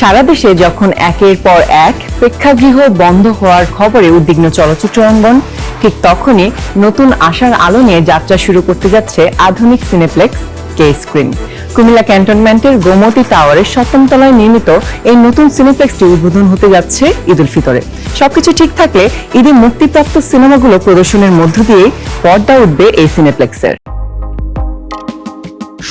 সারা দেশে যখন একের পর এক প্রেক্ষাগৃহ বন্ধ হওয়ার খবরে উদ্বিগ্ন চলচ্চিত্র অঙ্গন, ঠিক তখনই নতুন আশার আলো নিয়ে যাত্রা শুরু করতে যাচ্ছে আধুনিক সিনেপ্লেক্স কে স্ক্রিন। কুমিল্লা ক্যান্টনমেন্টের গোমতী টাওয়ারের ৭ম তলায় নির্মিত এই নতুন সিনেপ্লেক্সটি উদ্বোধন হতে যাচ্ছে ঈদুল ফিতরে। সবকিছু ঠিক থাকলে ঈদে মুক্তিপ্রাপ্ত সিনেমাগুলো প্রদর্শনের মধ্য দিয়ে পর্দা উঠবে এই সিনেপ্লেক্সের।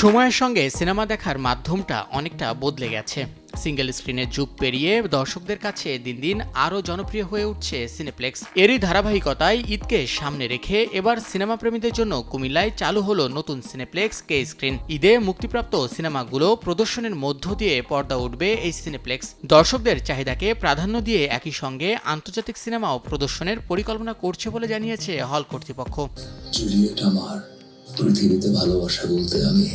সময়ের সঙ্গে সিনেমা দেখার মাধ্যমটা অনেকটা বদলে গেছে। সিঙ্গেল স্ক্রিনের যুগ পেরিয়ে দর্শকদের কাছে দিন দিন আরও জনপ্রিয় হয়ে উঠছে সিনেপ্লেক্স। এরই ধারাবাহিকতায় ঈদকে সামনে রেখে এবার সিনেমা প্রেমীদের জন্য কুমিল্লায় চালু হলো নতুন সিনেপ্লেক্স কে স্ক্রিন। ঈদে মুক্তিপ্রাপ্ত সিনেমাগুলো প্রদর্শনের মধ্য দিয়ে পর্দা উঠবে এই সিনেপ্লেক্স। দর্শকদের চাহিদাকে প্রাধান্য দিয়ে একই সঙ্গে আন্তর্জাতিক সিনেমাও প্রদর্শনের পরিকল্পনা করছে বলে জানিয়েছে হল কর্তৃপক্ষ। পৃথিবীতে ভালোবাসা বলতে আমি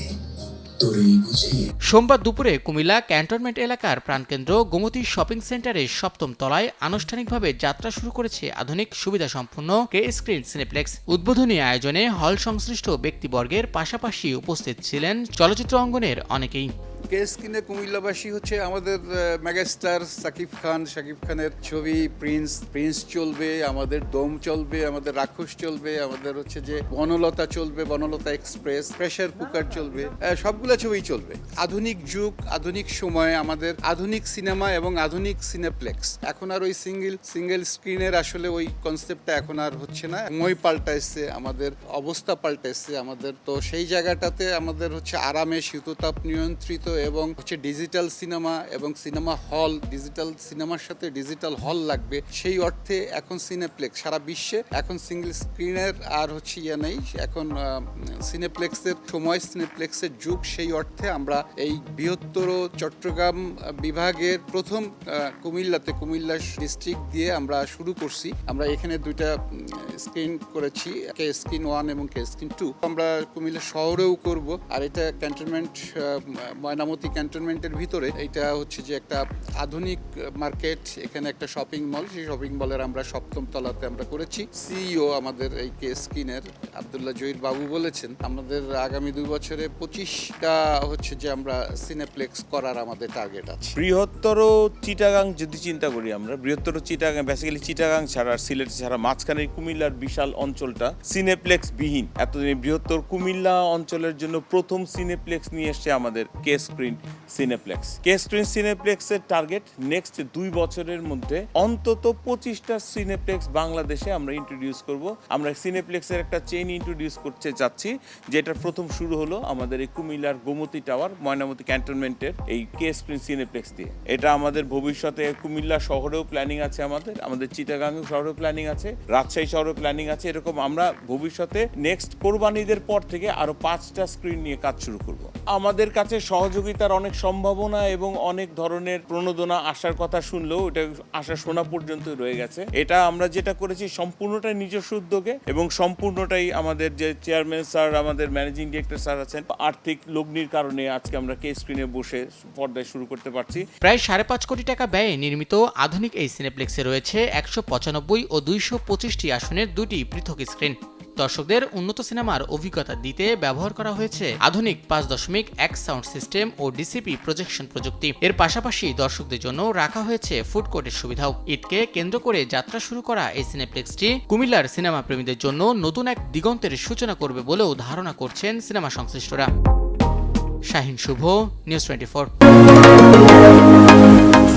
সোমবার দুপুরে কুমিল্লা ক্যান্টনমেন্ট এলাকার প্রাণকেন্দ্র গোমতী শপিং সেন্টারের ৭ম তলায় আনুষ্ঠানিকভাবে যাত্রা শুরু করেছে আধুনিক সুবিধা সম্পন্ন কে স্ক্রিন সিনেপ্লেক্স। উদ্বোধনী আয়োজনে হল সংশ্লিষ্ট ব্যক্তিবর্গের পাশাপাশি উপস্থিত ছিলেন চলচ্চিত্র অঙ্গনের অনেকেই। কে স্ক্রিনে কুমিল্লাবাসী হচ্ছে আমাদের মেগাস্টার শাকিব খানের ছবি প্রিন্স চলবে, আমাদের দম চলবে, আমাদের রাক্ষস চলবে, আমাদের হচ্ছে যে বনলতা চলবে, বনলতা এক্সপ্রেস, প্রেসার কুকার চলবে, সবগুলো ছবি চলবে। আধুনিক যুগ, আধুনিক সময়, আমাদের আধুনিক সিনেমা এবং আধুনিক সিনেপ্লেক্স। এখন আর ওই সিঙ্গেল স্ক্রিনের আসলে ওই কনসেপ্টটা এখন আর হচ্ছে না। সময় পাল্টাইছে, আমাদের অবস্থা পাল্টাইছে আমাদের, তো সেই জায়গাটাতে আমাদের হচ্ছে আরামে শীততাপ নিয়ন্ত্রিত এবং হচ্ছে ডিজিটাল সিনেমা এবং সিনেমা হল, ডিজিটাল সিনেমার সাথে ডিজিটাল হল লাগবে। সেই অর্থে এখন সিনেপ্লেক্স সারা বিশ্বে এখন সিঙ্গেল স্ক্রিনের আর হচ্ছে নেই, এখন সিনেপ্লেক্সের সময়, সিনেপ্লেক্সের যুগ। সেই অর্থে আমরা এই বৃহত্তর চট্টগ্রাম বিভাগের প্রথম কুমিল্লা ডিস্ট্রিক্ট দিয়ে আমরা শুরু করছি। আমরা এখানে দুইটা স্ক্রিন করেছি, কে স্ক্রিন 1 এবং কে স্ক্রিন 2। আমরা কুমিল্লা শহরেও করব। আর এটা ক্যান্টনমেন্ট ময়নামতি ক্যান্টনমেন্টের ভিতরে এটা হচ্ছে যে একটা আধুনিক মার্কেট, এখানে একটা শপিং মল। সেই শপিং মলের আমরা ৭ম তলাতে আমরা করেছি। সিইও আমাদের এই কে স্ক্রিনের আব্দুল্লাহ জহির বাবু বলেছেন আমাদের আগামী 2 বছরে 25টা হচ্ছে যে আমরা সিনেপ্লেক্স করার আমাদের টার্গেট আছে। বৃহত্তর চিটাগাং যদি চিন্তা করি আমরা, বৃহত্তর চিটাগাং বেসিক্যালি চিটাগাং ছাড়া আর সিলেট ছাড়া মাঝখানে কুমিল্লার বিশাল অঞ্চলটা সিনেপ্লেক্স বিহীন। এতদিন বৃহত্তর কুমিল্লা অঞ্চলের জন্য প্রথম সিনেপ্লেক্স নিয়ে এসছে আমাদের কে স্ক্রিন সিনেপ্লেক্স। কে স্ক্রিন সিনেপ্লেক্সের টার্গেট নেক্সট 2 বছরের মধ্যে অন্তত 25টা সিনেপ্লেক্স বাংলাদেশে আমরা ইন্ট্রোডিউস করব। আমরা সিনেপ্লেক্সের একটা চেইন ইন্ট্রোডিউস করতে যাচ্ছি, যেটার প্রথম শুরু হলো আমাদের এই কুমিল্লার গোমতী টাওয়ার ময়নামতি ক্যান্টনমেন্টের এই কে স্ক্রিন সিনেপ্লেক্স দিয়ে। এটা আমাদের ভবিষ্যতে কুমিল্লা শহরেও প্ল্যানিং আছে, আমাদের চিটাগাং শহরেও প্ল্যানিং আছে, রাজশাহী শহরেও প্ল্যানিং আছে। এরকম আমরা ভবিষ্যতে নেক্সট কোরবানিদের পর থেকে আরো 5টা স্ক্রিন নিয়ে কাজ শুরু করব। আমাদের কাছে সহযোগিতার অনেক সম্ভাবনা এবং অনেক ধরনের প্রণোদনা আসার কথা শুনলেও এটা আশা শোনা পর্যন্ত রয়ে গেছে। এটা আমরা যেটা করেছি সম্পূর্ণটাই নিজস্ব উদ্যোগে এবং সম্পূর্ণটাই আমাদের যে চেয়ারম্যান স্যার, আমাদের ম্যানেজিং ডিরেক্টর স্যার আছেন, আর্থিক লগ্নির কারণে আজকে আমরা কে স্ক্রিনে বসে পর্দায় শুরু করতে পারছি। প্রায় 5.5 কোটি টাকা ব্যয়ে নির্মিত আধুনিক এই সিনেপ্লেক্সে রয়েছে 195 ও 225টি আসনের 2টি পৃথক স্ক্রিন। দর্শকদের উন্নত সিনেমার অভিজ্ঞতা দিতে ব্যবহার করা হয়েছে আধুনিক 5.1 সাউন্ড সিস্টেম ও ডিসিপি প্রজেকশন প্রযুক্তি। এর পাশাপাশি দর্শকদের জন্য রাখা হয়েছে ফুড কোর্টের সুবিধাও। ঈদকে কেন্দ্র করে যাত্রা শুরু করা এই সিনেপ্লেক্সটি কুমিল্লার সিনেমা প্রেমীদের জন্য নতুন এক দিগন্তের সূচনা করবে বলেও ধারণা করছেন সিনেমা সংশ্লিষ্টরা। শাহিন শুভ, নিউজ 24।